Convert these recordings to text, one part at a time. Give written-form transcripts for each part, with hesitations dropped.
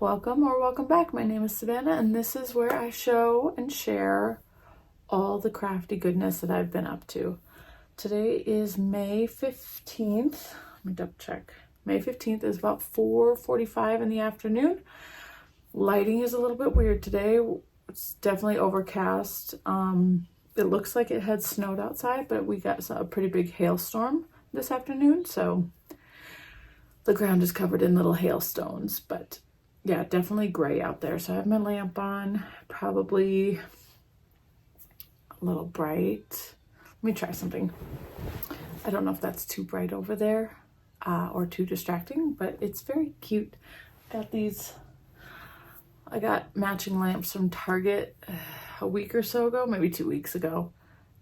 welcome or welcome back. My name is Savannah, and this is where I show and share all the crafty goodness that I've been up to. Today is May 15th. Let me double check. May 15th is about 4:45 in the afternoon. Lighting is a little bit weird today. It's definitely overcast. It looks like it had snowed outside, but we got a pretty big hailstorm this afternoon, so the ground is covered in little hailstones, but yeah, definitely gray out there. So I have my lamp on, probably a little bright. Let me try something. I don't know if that's too bright over there or too distracting, but it's very cute. I got matching lamps from Target a week or so ago, maybe 2 weeks ago.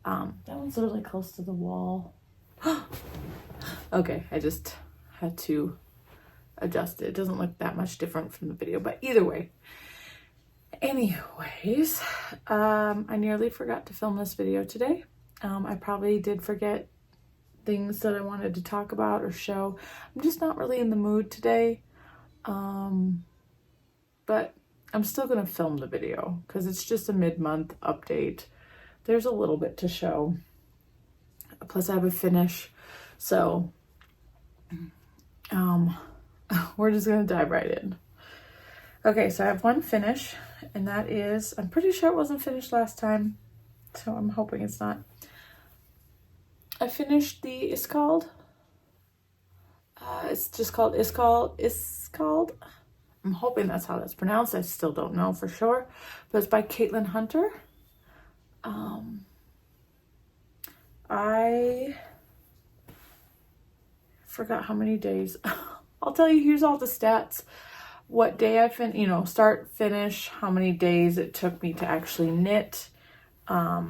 That one's really close to the wall. Okay, I just had to adjust it. It doesn't look that much different from the video, but either way. Anyways, I nearly forgot to film this video today. I probably did forget things that I wanted to talk about or show. I'm just not really in the mood today. But I'm still gonna film the video because it's just a mid-month update. There's a little bit to show. Plus I have a finish. So we're just gonna dive right in. Okay, so I have one finish, and that is, I'm pretty sure it wasn't finished last time, so I'm hoping it's not. I finished the Iskald. It's just called Iskald. I'm hoping that's how that's pronounced. I still don't know for sure, but it's by Caitlin Hunter. I forgot how many days. I'll tell you, here's all the stats. What day I start, finish, how many days it took me to actually knit. I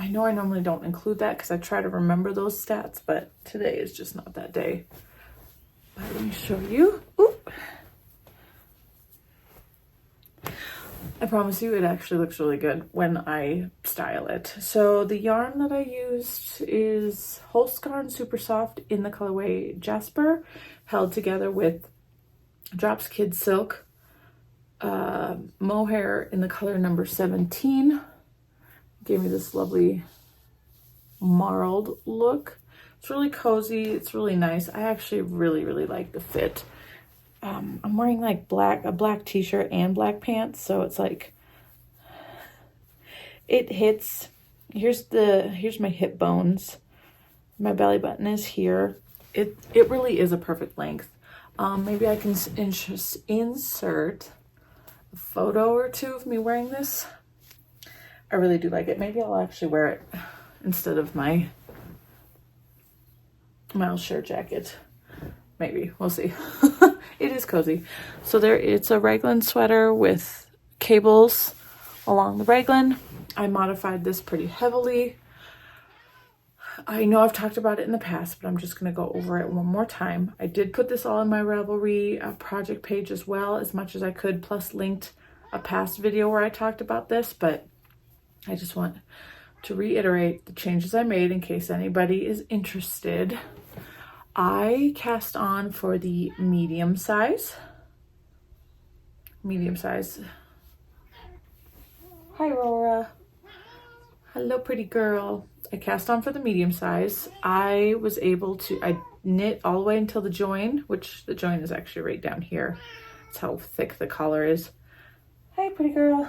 know I normally don't include that because I try to remember those stats, but today is just not that day. But let me show you. Ooh. I promise you it actually looks really good when I style it. So the yarn that I used is Holskarn Super Soft in the colorway Jasper, held together with Drops Kid Silk mohair in the color number 17. Gave me this lovely marled look. It's really cozy. It's really nice. I actually really like the fit. I'm wearing like a black t-shirt and black pants, so it's like it hits. Here's my hip bones. My belly button is here. It really is a perfect length. Maybe I can insert a photo or two of me wearing this. I really do like it. Maybe I'll actually wear it instead of my shirt jacket. Maybe, we'll see. It is cozy. So it's a raglan sweater with cables along the raglan. I modified this pretty heavily. I know I've talked about it in the past, but I'm just going to go over it one more time. I did put this all in my Ravelry project page as well, as much as I could, plus linked a past video where I talked about this, but I just want to reiterate the changes I made in case anybody is interested. I cast on for the medium size. Hi, Aurora. Hello, pretty girl. I cast on for the medium size. I knit all the way until the join, which the join is actually right down here. That's how thick the collar is. Hi, pretty girl.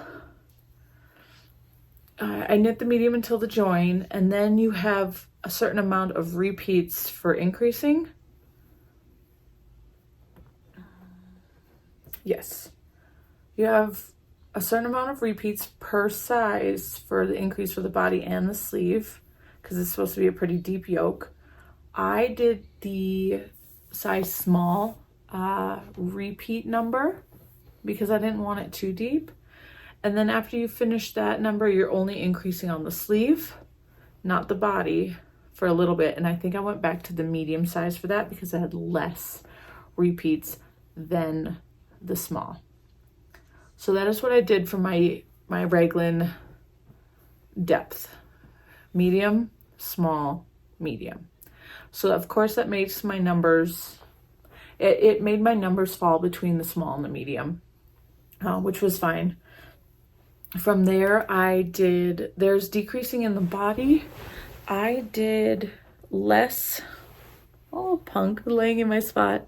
I knit the medium until the join, and then you have a certain amount of repeats for increasing. Yes. You have a certain amount of repeats per size for the increase for the body and the sleeve, because it's supposed to be a pretty deep yoke. I did the size small repeat number because I didn't want it too deep. And then after you finish that number, you're only increasing on the sleeve, not the body, for a little bit. And I think I went back to the medium size for that because I had less repeats than the small. So that is what I did for my raglan depth. Medium, small, medium. So of course that makes my numbers, it made my numbers fall between the small and the medium, which was fine. From there, there's decreasing in the body. I did less, oh, punk laying in my spot.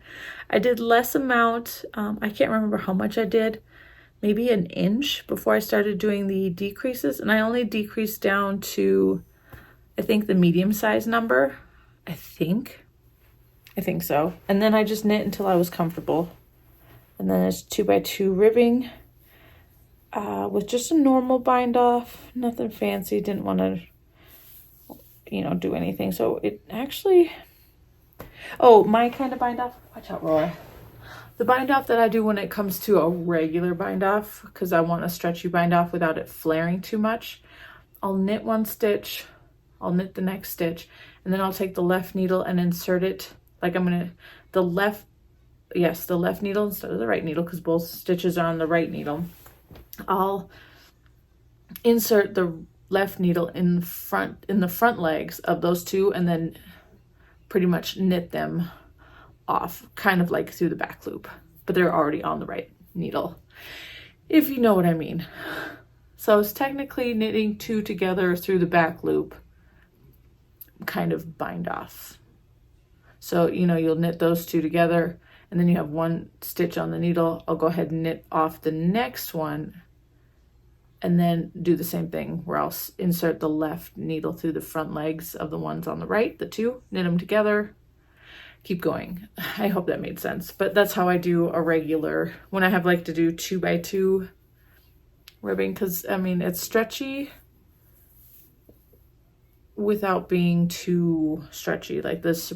I did less amount. I can't remember how much I did, maybe an inch before I started doing the decreases. And I only decreased down to, I think, the medium size number. I think so. And then I just knit until I was comfortable. And then it's 2x2 ribbing with just a normal bind off, nothing fancy. Didn't want to, do anything. So it actually, my kind of bind off. Watch out, Roy. The bind off that I do when it comes to a regular bind off, because I want a stretchy bind off without it flaring too much. I'll knit one stitch, I'll knit the next stitch, and then I'll take the left needle and insert it. Like the left needle instead of the right needle, because both stitches are on the right needle. I'll insert the left needle in the front legs of those two, and then pretty much knit them off, kind of like through the back loop, but they're already on the right needle, if you know what I mean. So it's technically knitting two together through the back loop, kind of bind off. So, you'll knit those two together, and then you have one stitch on the needle. I'll go ahead and knit off the next one, and then do the same thing where I'll insert the left needle through the front legs of the ones on the right, the two, knit them together, keep going. I hope that made sense, but that's how I do a regular, when I have like to do 2x2 ribbing, because it's stretchy without being too stretchy. Like this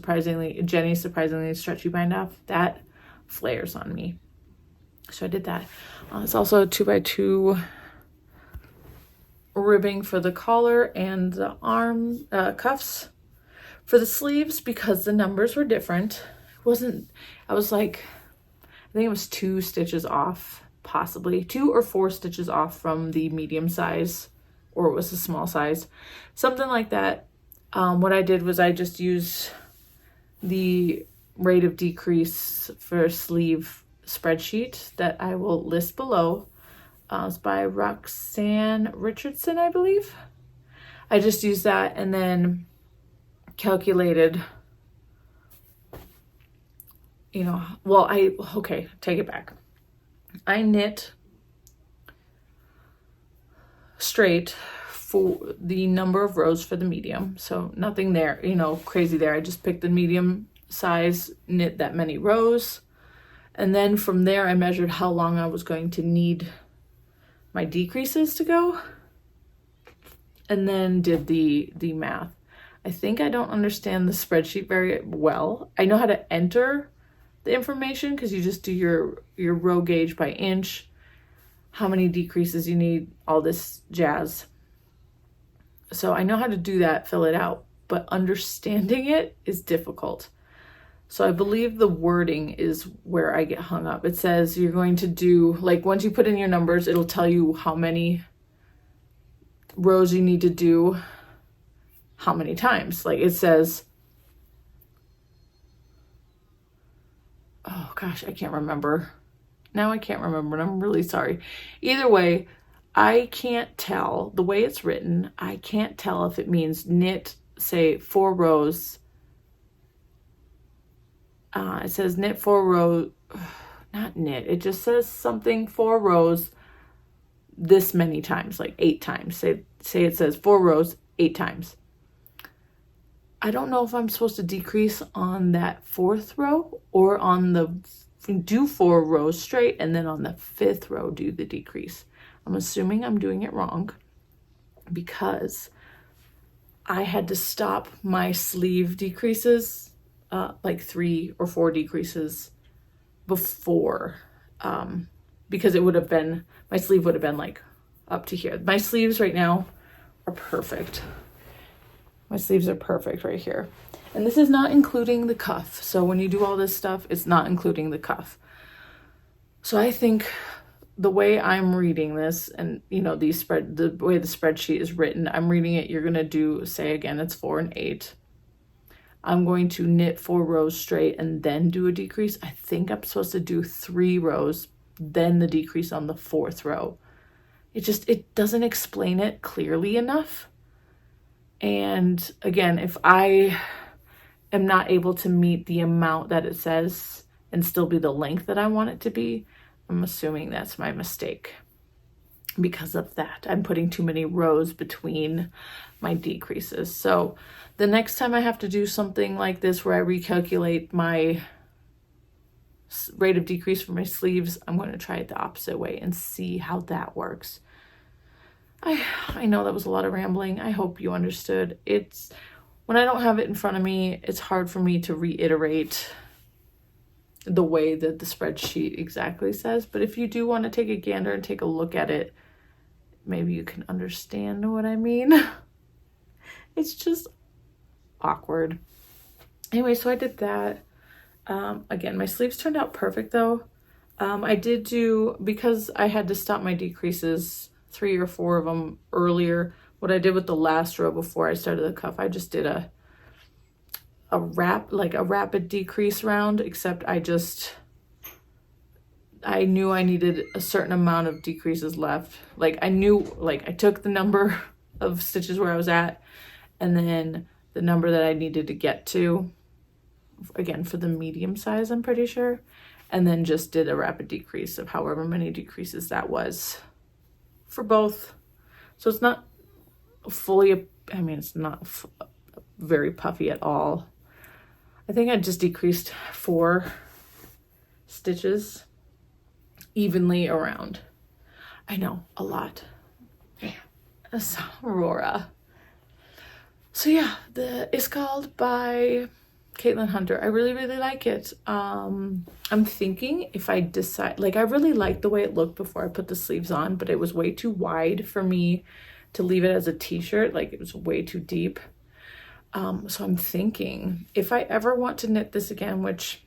Jenny's surprisingly stretchy bind off, that flares on me. So I did that. It's also a 2x2 ribbing for the collar and the arm cuffs. For the sleeves, because the numbers were different, I think it was 2 stitches off, possibly 2 or 4 stitches off from the medium size, or it was a small size, something like that. What I did was I just used the rate of decrease for sleeve spreadsheet that I will list below. It's by Roxanne Richardson, I believe. I just used that and then calculated, take it back. I knit straight for the number of rows for the medium, so nothing there, crazy there. I just picked the medium size, knit that many rows, and then from there I measured how long I was going to need my decreases to go, and then did the math. I think I don't understand the spreadsheet very well. I know how to enter the information because you just do your row gauge by inch, how many decreases you need, all this jazz. So I know how to do that, fill it out, but understanding it is difficult. So I believe the wording is where I get hung up. It says you're going to do, like, once you put in your numbers, it'll tell you how many rows you need to do, how many times. Like it says, oh gosh, I can't remember. Now I can't remember, and I'm really sorry. Either way, I can't tell, the way it's written, I can't tell if it means knit, say, 4 rows. It says knit 4 rows, not knit, it just says something 4 rows this many times, like 8 times. Say it says 4 rows 8 times. I don't know if I'm supposed to decrease on that 4th row or do 4 rows straight and then on the 5th row do the decrease. I'm assuming I'm doing it wrong because I had to stop my sleeve decreases, like 3 or 4 decreases before, because it would have been, my sleeve would have been like up to here. My sleeves right now are perfect. My sleeves are perfect right here. And this is not including the cuff. So when you do all this stuff, it's not including the cuff. So I think the way I'm reading this, and the way the spreadsheet is written, I'm reading it, you're gonna do, say again, it's 4 and 8. I'm going to knit 4 rows straight and then do a decrease. I think I'm supposed to do 3 rows, then the decrease on the 4th row. It doesn't explain it clearly enough. And again, if I am not able to meet the amount that it says and still be the length that I want it to be, I'm assuming that's my mistake. Because of that, I'm putting too many rows between my decreases. So the next time I have to do something like this where I recalculate my rate of decrease for my sleeves, I'm going to try it the opposite way and see how that works. I know that was a lot of rambling. I hope you understood. When I don't have it in front of me, it's hard for me to reiterate the way that the spreadsheet exactly says. But if you do want to take a gander and take a look at it, maybe you can understand what I mean. It's just awkward. Anyway, so I did that. Again, my sleeves turned out perfect though. I did do, because I had to stop my decreases, 3 or 4 of them earlier. What I did with the last row before I started the cuff, I just did a rapid decrease round, except I knew I needed a certain amount of decreases left. I took the number of stitches where I was at, and then the number that I needed to get to, again, for the medium size, I'm pretty sure, and then just did a rapid decrease of however many decreases that was for both. So it's not fully, it's not very puffy at all. I think I just decreased 4 stitches evenly around. I know, a lot. That's Aurora. So yeah, the Iskald by Caitlin Hunter. I really, really like it. I'm thinking if I decide, I really liked the way it looked before I put the sleeves on, but it was way too wide for me to leave it as a t-shirt. It was way too deep. So I'm thinking if I ever want to knit this again, which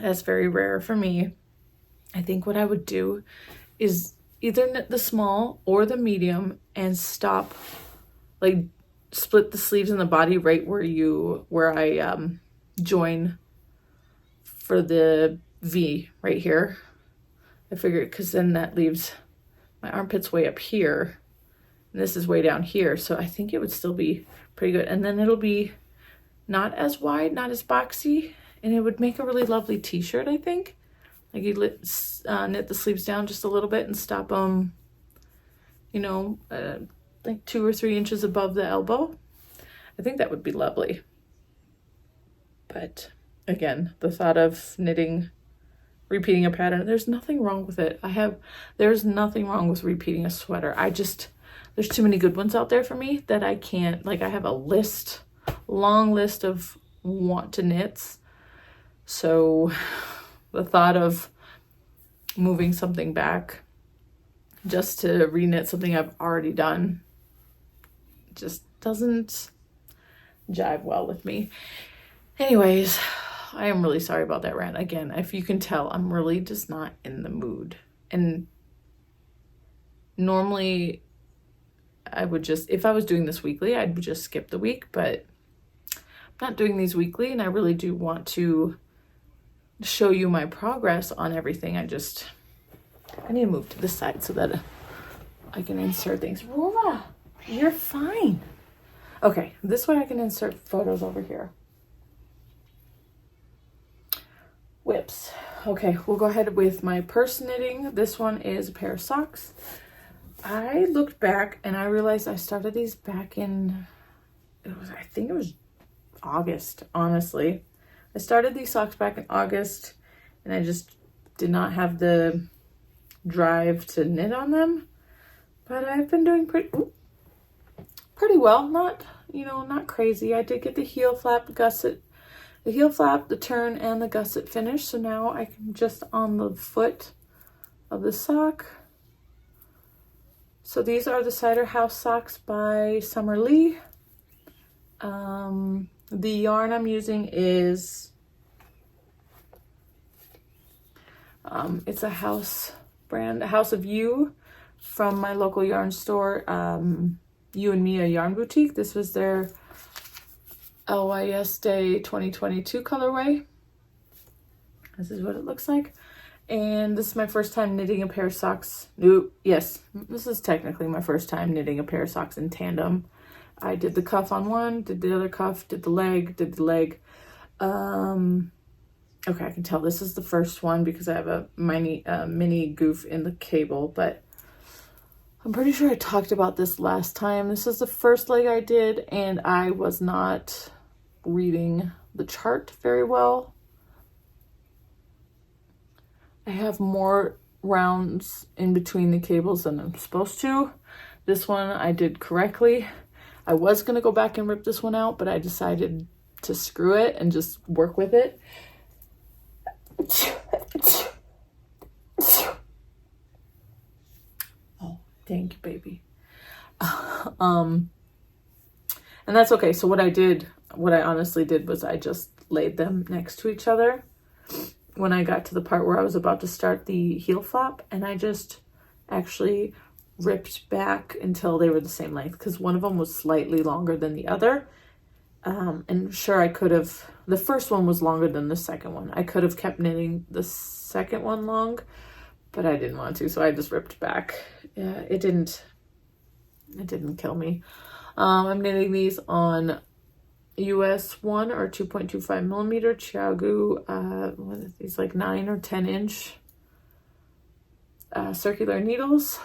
is very rare for me, I think what I would do is either knit the small or the medium and stop, split the sleeves and the body right where I join for the V right here. I figured, because then that leaves my armpits way up here and this is way down here, so I think it would still be pretty good. And then it'll be not as wide, not as boxy, and it would make a really lovely t-shirt, I think. You knit the sleeves down just a little bit and stop them, 2 or 3 inches above the elbow. I think that would be lovely. But again, the thought of repeating a pattern, there's nothing wrong with it. There's nothing wrong with repeating a sweater. There's too many good ones out there for me that I can't, I have a long list of want to knits. So the thought of moving something back just to reknit something I've already done just doesn't jive well with me. Anyways, I am really sorry about that rant. Again, if you can tell, I'm really just not in the mood. And normally I would just, if I was doing this weekly, I'd just skip the week, but I'm not doing these weekly, and I really do want to show you my progress on everything. I need to move to the side so that I can insert things. Rola, you're fine. Okay, this way I can insert photos over here. Whips. Okay, we'll go ahead with my purse knitting. This one is a pair of socks. I looked back and I realized I started these back in, I think it was August, honestly. I started these socks back in August and I just did not have the drive to knit on them. But I've been doing pretty well. Not crazy. I did get the heel flap, the turn, and the gusset finished. So now I can just on the foot of the sock. So these are the Cider House socks by Summer Lee. The yarn I'm using is, it's a house brand, a House of You, from my local yarn store, You and Mia Yarn Boutique. This was their LYS Day 2022 colorway. This is what it looks like. And this is my first time knitting a pair of socks. Yes, this is technically my first time knitting a pair of socks in tandem. I did the cuff on one, did the other cuff, did the leg. Okay, I can tell this is the first one because I have a mini goof in the cable, but I'm pretty sure I talked about this last time. This is the first leg I did, and I was not reading the chart very well. I have more rounds in between the cables than I'm supposed to. This one I did correctly. I was going to go back and rip this one out, but I decided to screw it and just work with it. Oh, thank you, baby. And that's okay. So what I honestly did was I just laid them next to each other when I got to the part where I was about to start the heel flap, and I just actually ripped back until they were the same length, because one of them was slightly longer than the other. And sure, I could have, the first one was longer than the second one. I could have kept knitting the second one long, but I didn't want to, so I just ripped back. Yeah, it didn't kill me. I'm knitting these on US 1 or 2.25 millimeter Chiagu, what are these, like 9 or 10 inch circular needles.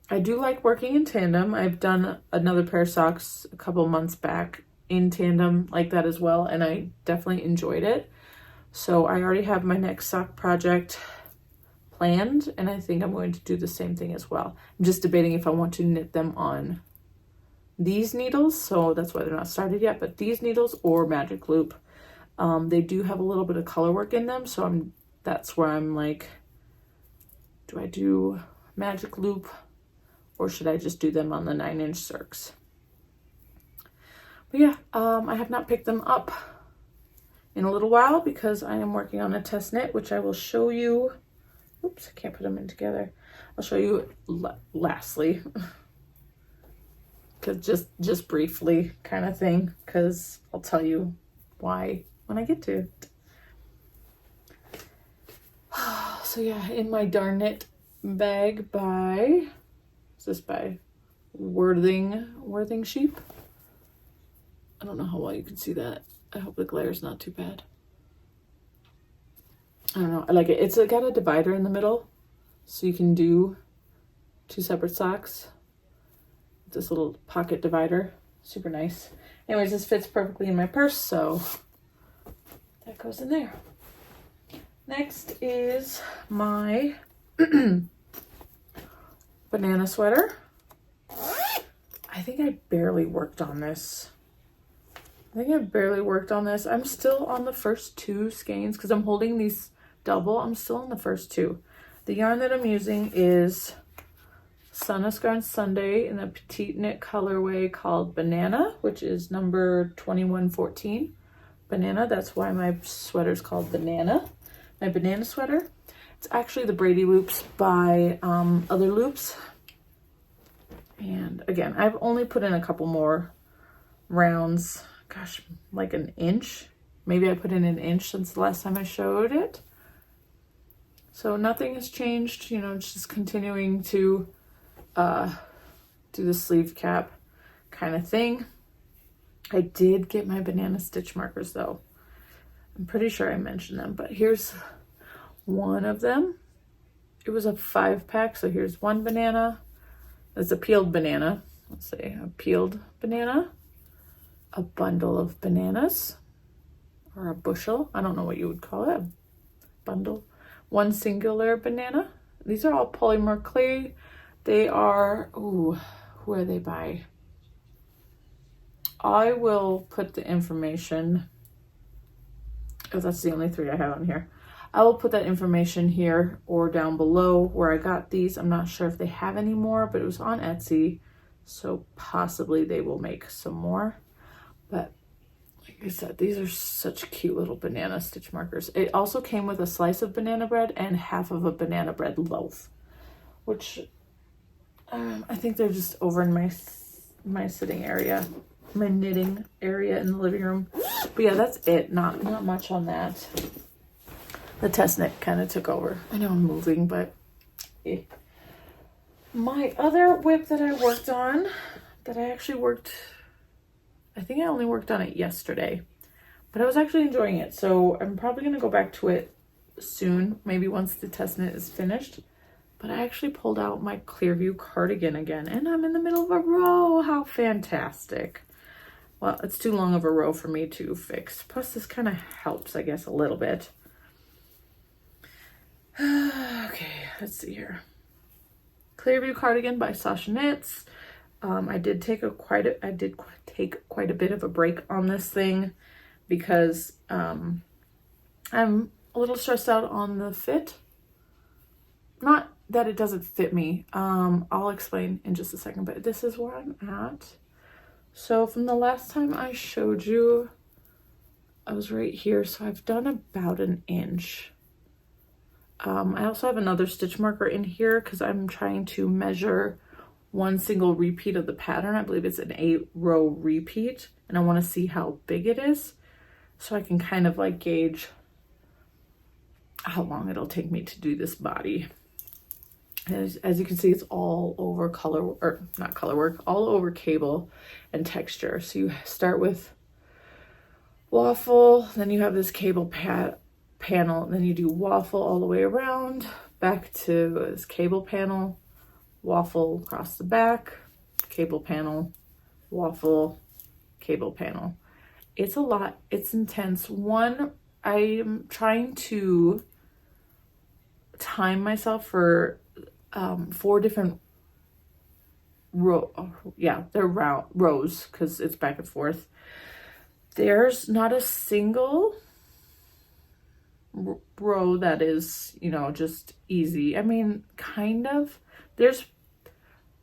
I do like working in tandem. I've done another pair of socks a couple months back in tandem like that as well, and I definitely enjoyed it. So I already have my next sock project planned, and I think I'm going to do the same thing as well. I'm just debating if I want to knit them on these needles, so that's why they're not started yet, but these needles or magic loop. They do have a little bit of color work in them, so that's where I'm like, do I do magic loop or should I just do them on the 9-inch circs? But yeah, I have not picked them up in a little while because I am working on a test knit, which I will show you. Oops, I can't put them in together. I'll show you lastly, because just briefly kind of thing, because I'll tell you why when I get to it. So yeah, in my Darn Knit bag by, is this by Worthing Sheep? I don't know how well you can see that. I hope the glare is not too bad. I don't know, I like it. It's got a divider in the middle, so you can do 2 separate socks. This little pocket divider, super nice. Anyways, this fits perfectly in my purse, so that goes in there. Next is my banana sweater. I think I barely worked on this. I'm still on the first 2 skeins because I'm holding these double. I'm still on the first 2. The yarn that I'm using is Sunasgarn Sunday in a petite knit colorway called Banana, which is number 2114. Banana, that's why my sweater is called Banana. My banana sweater. It's actually the Braidy loops by Other Loops. And again, I've only put in a couple more rounds. Gosh, like an inch. Maybe I put in an inch since the last time I showed it. So nothing has changed, you know, just continuing to do the sleeve cap kind of thing. I did get my banana stitch markers though. I'm pretty sure I mentioned them, but here's one of them. It was a 5-pack, so here's one banana. It's a peeled banana. Let's say a peeled banana, a bundle of bananas, or a bushel. I don't know what you would call it. A bundle. One singular banana. These are all polymer clay. They are, ooh, who are they by? I will put the information, if that's the only 3 I have on here. I will put that information here or down below where I got these. I'm not sure if they have any more, but it was on Etsy, so possibly they will make some more. But like I said, these are such cute little banana stitch markers. It also came with a slice of banana bread and half of a banana bread loaf, which I think they're just over in my sitting area. my knitting area in the living room. But yeah, that's it. Not much on that. The test knit kind of took over. I know I'm moving, but my other whip that I worked on, that I actually worked, I think I only worked on it yesterday, but I was actually enjoying it. So I'm probably going to go back to it soon, maybe once the test knit is finished. But I actually pulled out my Clearview cardigan again, and I'm in the middle of a row. How fantastic. Well, it's too long of a row for me to fix. Plus this kind of helps, I guess, a little bit. Okay, let's see here. Clearview cardigan by Sasha Knits. I did take quite a bit of a break on this thing because I'm a little stressed out on the fit. Not that it doesn't fit me. I'll explain in just a second, but this is where I'm at. So from the last time I showed you, I was right here. So I've done about an inch. I also have another stitch marker in here because I'm trying to measure one single repeat of the pattern. I believe it's an 8-row repeat, and I want to see how big it is so I can kind of like gauge how long it'll take me to do this body. As you can see, it's all over all over cable and texture. So you start with waffle, then you have this cable panel, then you do waffle all the way around, back to this cable panel, waffle across the back, cable panel, waffle, cable panel. It's a lot. It's intense. I'm trying to time myself for 4 different rows because it's back and forth. There's not a single row that is, just easy. I mean, kind of. There's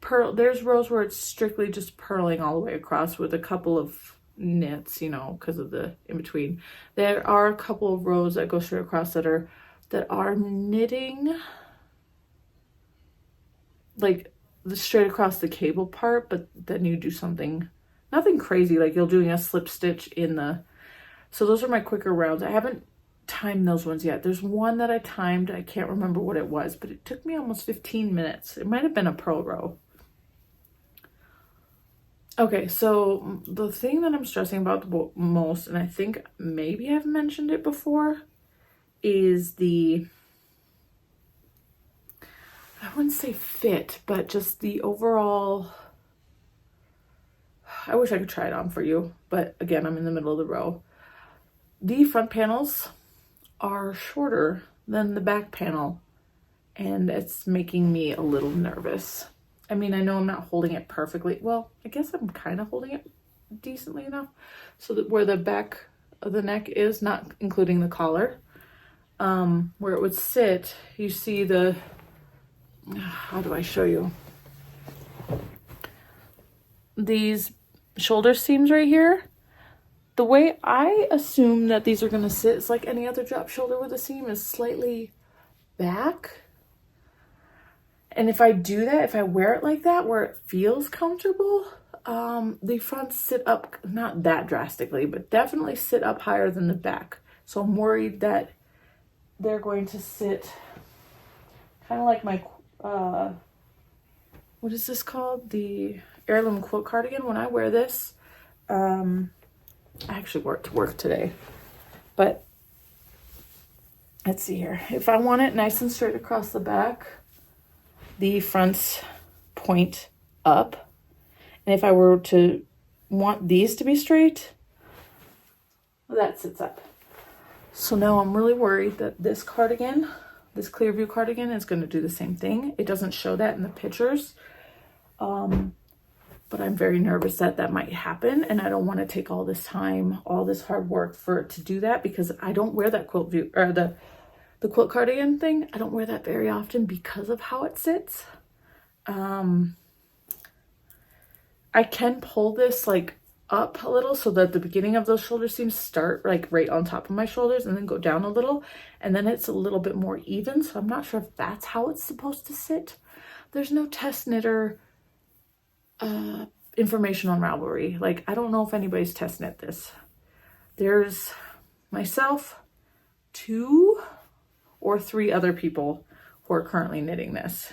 rows where it's strictly just purling all the way across with a couple of knits, because of the in between. There are a couple of rows that go straight across that are knitting like straight across the cable part, but then you do nothing crazy, like you're doing a slip stitch in the, so those are my quicker rounds. I haven't timed those ones yet. There's one that I timed, I can't remember what it was, but it took me almost 15 minutes. It might have been a purl row. Okay, so the thing that I'm stressing about the most, and I think maybe I've mentioned it before, is I wouldn't say fit, but just the overall, I wish I could try it on for you, but again, I'm in the middle of the row. The front panels are shorter than the back panel, and it's making me a little nervous. I mean, I know I'm not holding it perfectly. Well, I guess I'm kind of holding it decently enough so that where the back of the neck is, not including the collar, where it would sit, you see the, how do I show you? These shoulder seams right here. The way I assume that these are going to sit is like any other drop shoulder with a seam, is slightly back. And if I do that, if I wear it like that, where it feels comfortable, the fronts sit up, not that drastically, but definitely sit up higher than the back. So I'm worried that they're going to sit kind of like my, what is this called? The heirloom quilt cardigan. When I wear this, I actually wore it to work today, but let's see here. If I want it nice and straight across the back, the fronts point up. And if I were to want these to be straight, that sits up. So now I'm really worried that this cardigan, this Clearview cardigan, is going to do the same thing. It doesn't show that in the pictures. But I'm very nervous that might happen, and I don't want to take all this time, all this hard work for it to do that, because I don't wear that quilt view, or the quilt cardigan thing. I don't wear that very often because of how it sits. I can pull this like up a little so that the beginning of those shoulder seams start like right on top of my shoulders and then go down a little, and then it's a little bit more even. So I'm not sure if that's how it's supposed to sit. There's no test knitter information on Ravelry. Like, I don't know if anybody's test knit this. There's myself, 2 or 3 other people who are currently knitting this.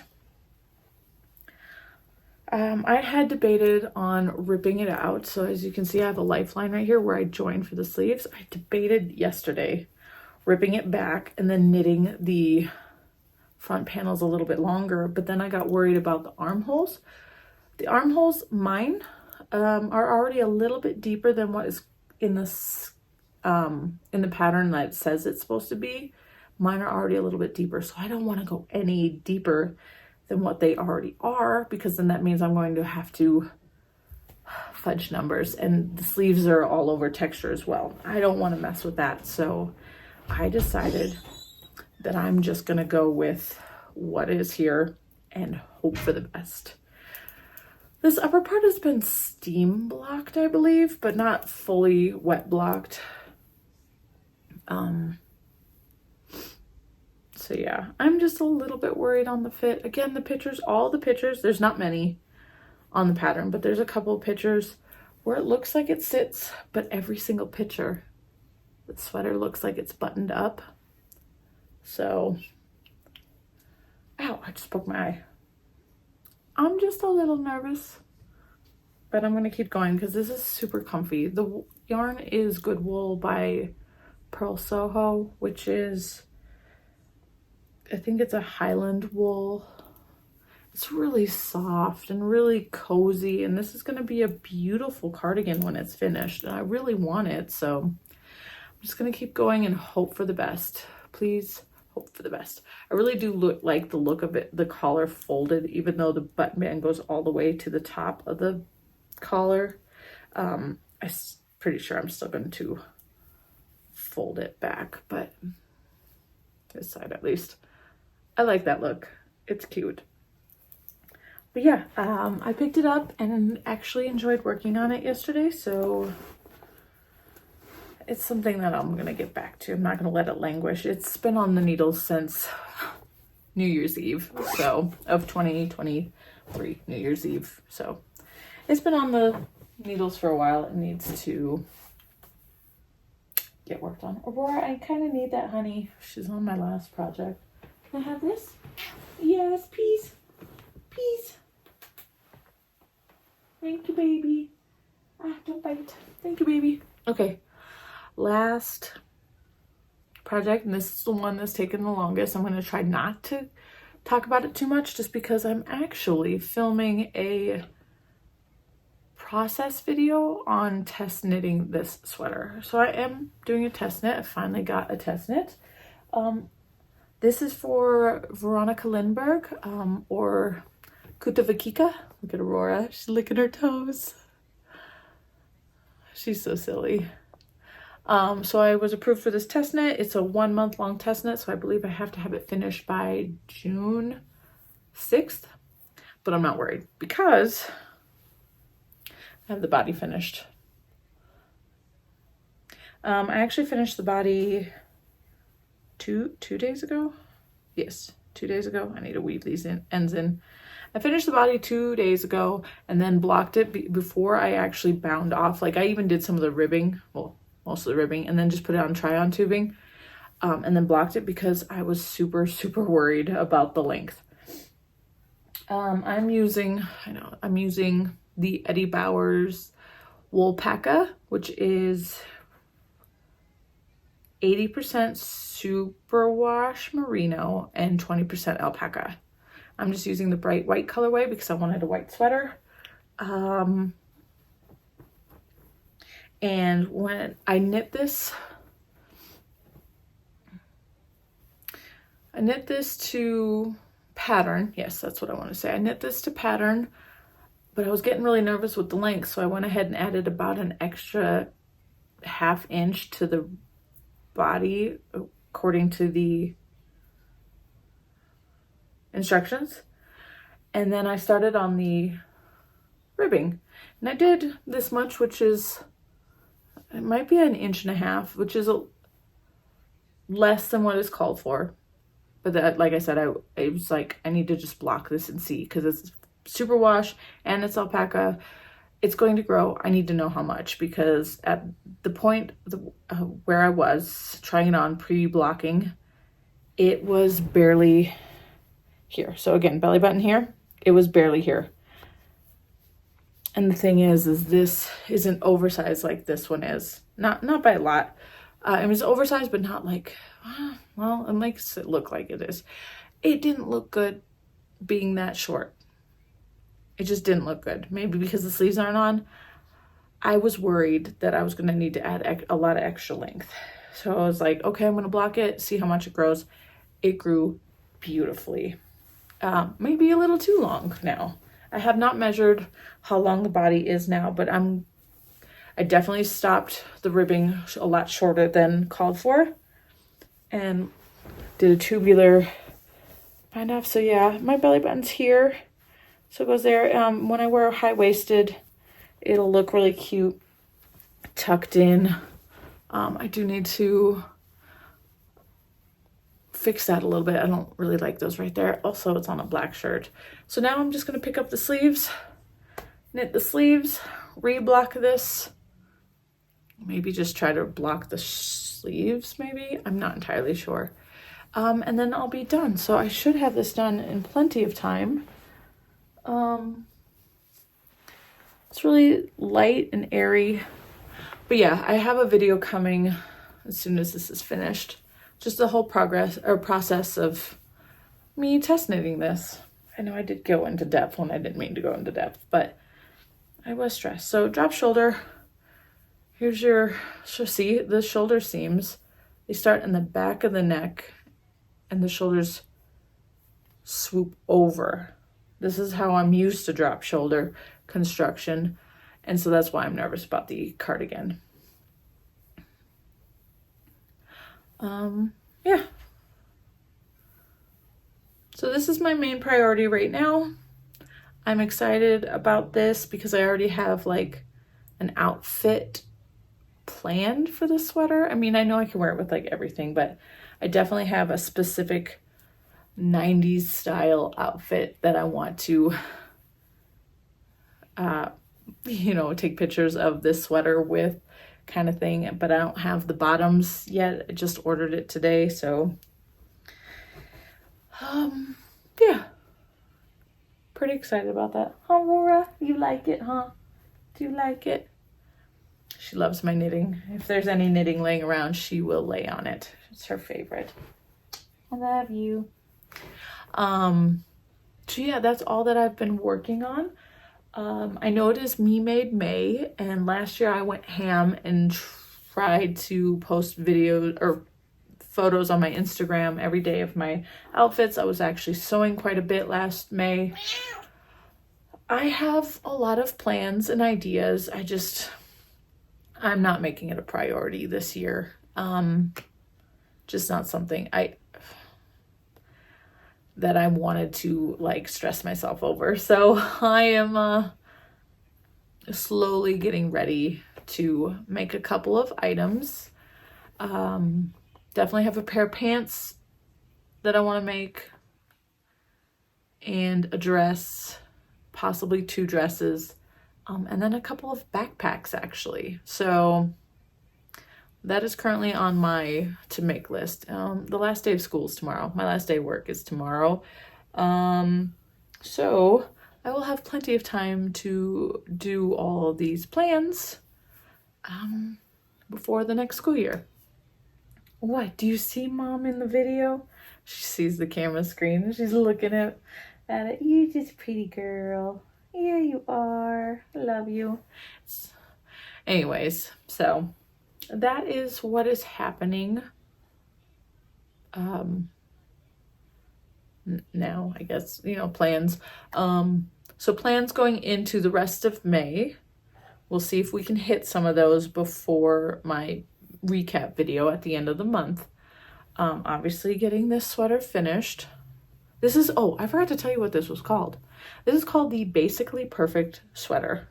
I had debated on ripping it out. So as you can see, I have a lifeline right here where I joined for the sleeves. I debated yesterday ripping it back and then knitting the front panels a little bit longer, but then I got worried about the armholes. The armholes, mine, are already a little bit deeper than what is in this in the pattern that it says it's supposed to be. Mine are already a little bit deeper, so I don't want to go any deeper than what they already are, because then that means I'm going to have to fudge numbers, and the sleeves are all over texture as well. I don't want to mess with that, so I decided that I'm just gonna go with what is here and hope for the best. This upper part has been steam blocked, I believe, but not fully wet blocked. So yeah, I'm just a little bit worried on the fit. Again, the pictures, all the pictures, there's not many on the pattern, but there's a couple of pictures where it looks like it sits, but every single picture, the sweater looks like it's buttoned up. So, ow, I just poked my eye. I'm just a little nervous, but I'm gonna keep going because this is super comfy. The yarn is Good Wool by Pearl Soho, which is, I think it's a Highland wool. It's really soft and really cozy, and this is going to be a beautiful cardigan when it's finished, and I really want it, so I'm just going to keep going and hope for the best. Please hope for the best. I really do like the look of it, the collar folded, even though the button band goes all the way to the top of the collar. I'm pretty sure I'm still going to fold it back, but this side at least. I like that look. It's cute. But yeah, I picked it up and actually enjoyed working on it yesterday, so it's something that I'm gonna get back to. I'm not gonna let it languish. It's been on the needles since New Year's Eve, so of 2023, New Year's Eve. So it's been on the needles for a while. It needs to get worked on. Aurora, I kind of need that, honey. She's on my last project. Can I have this? Yes, please. Please. Thank you, baby. Ah, don't bite. Thank you, baby. Okay, last project, and this is the one that's taken the longest. I'm going to try not to talk about it too much just because I'm actually filming a process video on test knitting this sweater. So I am doing a test knit. I finally got a test knit. This is for Veronika Lindberg, or Kutavakika. Look at Aurora, she's licking her toes. She's so silly. So I was approved for this test knit. It's a 1 month long test knit, so I believe I have to have it finished by June 6th, but I'm not worried because I have the body finished. I actually finished the body two days ago. Yes, 2 days ago. I need to weave these ends in. I finished the body 2 days ago and then blocked it before I actually bound off. Like, I even did some of the ribbing, well, most of the ribbing, and then just put it on try-on tubing, and then blocked it because I was super worried about the length. I'm using the Eddie Bauer's Woolpaca, which is 80% superwash merino and 20% alpaca. I'm just using the bright white colorway because I wanted a white sweater. And when I knit this to pattern. Yes, that's what I want to say. I knit this to pattern, but I was getting really nervous with the length, so I went ahead and added about an extra ½ inch to the body according to the instructions. And then I started on the ribbing, and I did this much, which is, it might be 1.5 inches, which is less than what is called for. But that, like I said, I was like, I need to just block this and see, because it's superwash and it's alpaca. it's going to grow. I need to know how much, because at the point where I was trying it on pre-blocking, it was barely here. So again, belly button here, it was barely here. And the thing is this isn't oversized like this one is. Not by a lot. It was oversized, but not like, well, it makes it look like it is. It didn't look good being that short. It just didn't look good. Maybe because the sleeves aren't on. I was worried that I was going to need to add a lot of extra length. So I was like, okay, I'm going to block it, see how much it grows. It grew beautifully. Maybe a little too long now. I have not measured how long the body is now, but I definitely stopped the ribbing a lot shorter than called for and did a tubular bind off. So yeah, my belly button's here. So it goes there. When I wear high-waisted, it'll look really cute tucked in. I do need to fix that a little bit. I don't really like those right there. Also, it's on a black shirt. So now I'm just going to pick up the sleeves, knit the sleeves, re-block this. Maybe just try to block the sleeves, maybe. I'm not entirely sure. And then I'll be done. So I should have this done in plenty of time. It's really light and airy. But yeah, I have a video coming as soon as this is finished. Just the whole process of me test knitting this. I know I did go into depth when I didn't mean to go into depth, but I was stressed. So drop shoulder. Here's see the shoulder seams. They start in the back of the neck and the shoulders swoop over. This is how I'm used to drop shoulder construction. And so that's why I'm nervous about the cardigan. Yeah. So this is my main priority right now. I'm excited about this because I already have like an outfit planned for the sweater. I mean, I know I can wear it with like everything, but I definitely have a specific 90s style outfit that I want to, take pictures of this sweater with, kind of thing. But I don't have the bottoms yet. I just ordered it today. So, yeah. Pretty excited about that. Aurora, you like it, huh? Do you like it? She loves my knitting. If there's any knitting laying around, she will lay on it. It's her favorite. I love you. So yeah, that's all that I've been working on. I know it is Me Made May, and last year I went ham and tried to post videos or photos on my Instagram every day of my outfits. I was actually sewing quite a bit last May. I have a lot of plans and ideas. I'm not making it a priority this year. Just not something that I wanted to like stress myself over. So I am slowly getting ready to make a couple of items. Definitely have a pair of pants that I want to make, and a dress, possibly 2 dresses, and then a couple of backpacks actually. So that is currently on my to make list. The last day of school is tomorrow. My last day of work is tomorrow. So I will have plenty of time to do all of these plans before the next school year. What? Do you see Mom in the video? She sees the camera screen and she's looking at it. You just pretty girl. Yeah, you are. I love you. Anyways, so that is what is happening now, I guess, plans. So plans going into the rest of May. We'll see if we can hit some of those before my recap video at the end of the month. Obviously getting this sweater finished. This is, I forgot to tell you what this was called. This is called the Basically Perfect Sweater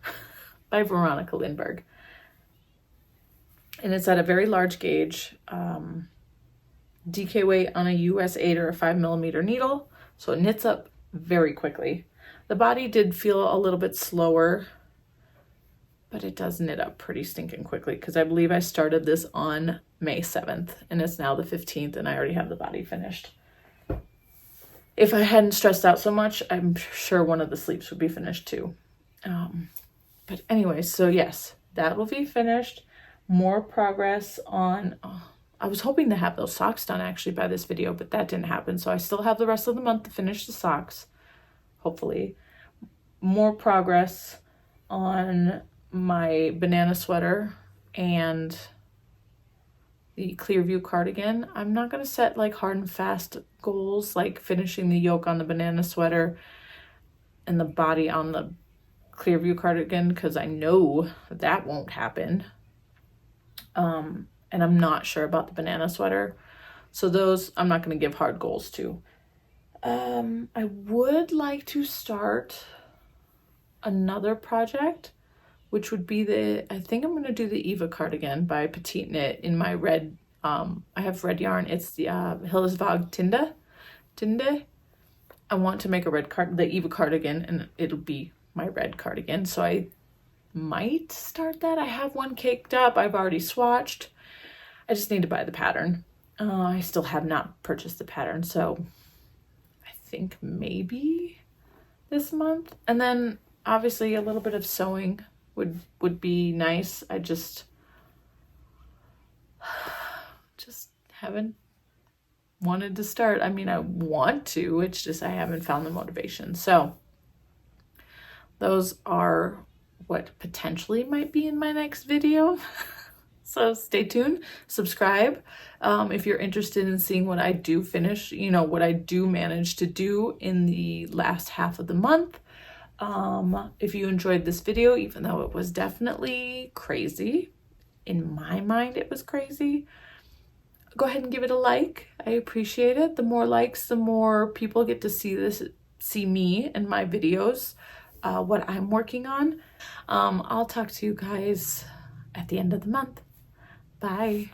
by Veronika Lindberg. And it's at a very large gauge, DK weight on a US 8 or a 5mm needle. So it knits up very quickly. The body did feel a little bit slower but it does knit up pretty stinking quickly because I believe I started this on May 7th and it's now the 15th and I already have the body finished. If I hadn't stressed out so much, I'm sure one of the sleeves would be finished too. But anyway, so yes, that will be finished. More progress on, I was hoping to have those socks done actually by this video, but that didn't happen. So I still have the rest of the month to finish the socks, hopefully. More progress on my banana sweater and the Clearview cardigan. I'm not going to set like hard and fast goals like finishing the yoke on the banana sweater and the body on the Clearview cardigan because I know that won't happen. And I'm not sure about the banana sweater. So those I'm not going to give hard goals to. I would like to start another project, which would be I think I'm going to do the Eva cardigan by Petite Knit in my red, I have red yarn. It's the Hillesvåg Tinde. I want to make the Eva cardigan and it'll be my red cardigan. So I might start that. I have one caked up. I've already swatched. I just need to buy the pattern. I still have not purchased the pattern. So I think maybe this month. And then obviously a little bit of sewing would be nice. I just haven't wanted to start. I mean, I want to, it's just I haven't found the motivation. So those are what potentially might be in my next video. So stay tuned, subscribe if you're interested in seeing what I do finish, you know, what I do manage to do in the last half of the month. If you enjoyed this video, even though it was definitely crazy, in my mind it was crazy, go ahead and give it a like. I appreciate it. The more likes, the more people get to see me and my videos, what I'm working on. I'll talk to you guys at the end of the month. Bye.